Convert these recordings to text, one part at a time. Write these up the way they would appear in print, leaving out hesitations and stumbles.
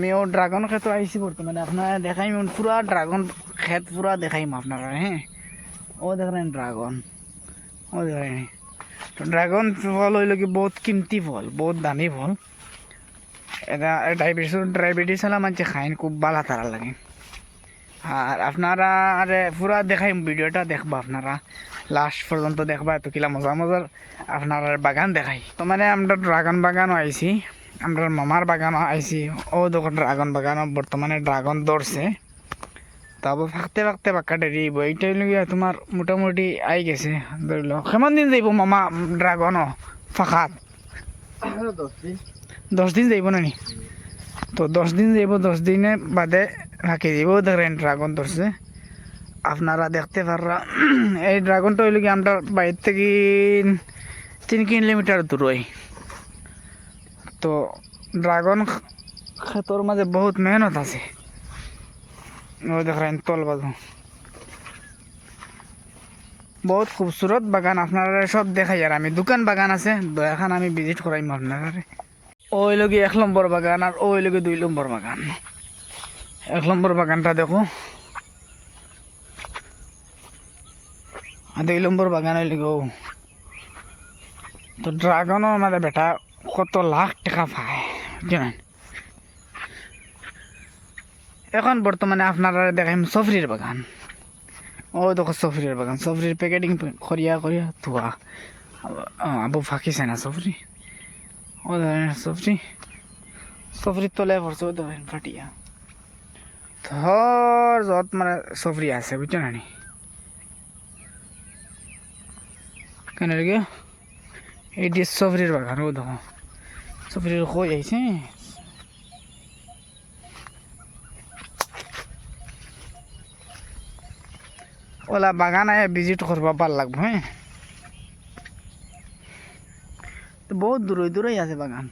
আমিও ড্রাগন খেতে আইছি বর্তমানে, আপনারা দেখাইম পুরা ড্রাগন খেত পুরা দেখাইম আপনারা। হ্যাঁ, ও দেখেন ড্রাগন, ও দেখেন ড্রাগন ফল হইল কি বহুত কিমতি ফল, বহুত দামি ফল। এটা ডায়াবেটিস হলে মানুষ খাইন, খুব ভালো তারা লাগে। আর আপনারা আরে পুরা দেখাইম, ভিডিওটা দেখবা আপনারা লাস্ট পর্যন্ত দেখবা, এত কিলা মজা মজার আপনার বাগান দেখাই। তো মানে আমরা ড্রাগন বাগানও আইছি, আমরা মামার বাগানও আইছি। ও দেখুন ড্রাগন বাগানও বর্তমানে ড্রাগন ধরছে, তারপর ফাঁকতে ফাঁকতে বাক্কা দেরি এইটাই লইয়া তোমার মোটামুটি আই গেছে। ধরিল কেমন দিন যাইব মামা ড্রাগনও ফাঁকাত? 10 দিন যাইব নানি? তো 10 দিন যাইব, 10 দিনে বাদে ফাঁকি যাব। দেখেন ড্রাগন ধরছে, আপনারা দেখতে পাররা। এই ড্রাগনটা হইল কি আমরা বাইর থেকে 3 কিলোমিটার দূরই। তো ড্রাগন ক্ষেতর মাঝে বহুত মেহনত আছে। ও দেখেন তল বাজু বহুত খুবসুরত বাগান, আপনারা সব দেখাই। আর আমি দোকান বাগান আছে, এখন আমি ভিজিট করাইম আপনারা। ওই লগে 1 নম্বর বাগান, আর ওই লগে 2 নম্বর বাগান। 1 নম্বর বাগানটা দেখো, আর 2 নম্বর বাগান হইলে গো। তো ড্রাগনও মানে বেটা কত লাখ টাকা পায় জানেন। এখন বর্তমানে আপনারা দেখাইম সফরির বাগান। ও দেখো সফরির বাগান, সফরির প্যাকেটিং করিয়া করিয়া ধোয়া। আবু ফাঁকিছে না সফরি, ও ধরেন সফরি, সফরির তলে পড়ছে, ও ধরেন ফাটিয়া ধর যত মানে সফরি আছে বুঝছো না নি। কেন রে এইটি সফরির বাগান, ও দেখো সফরির কই আইছে। ওলা বাগান আয় ভিজিট করবা ভাল লাগবে। হ্যাঁ, তো বহুত দূরে দূরেই আছে বাগান,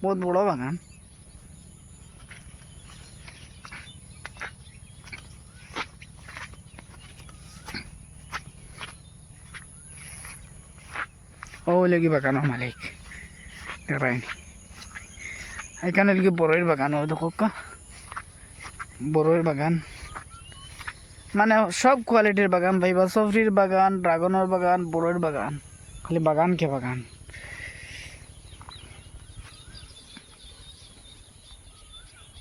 বহুত বড় বাগান। ও লেগে বাগানো মালিক দেখায়নি। এখানে লেগে বড়ইর বাগান, ও দেখো বড়ইর বাগান, মানে সব কোয়ালিটির বাগান পাইবা। সফরির বাগান, ড্রাগনের বাগান, বড়ইর বাগান, খালি বাগান কে বাগান।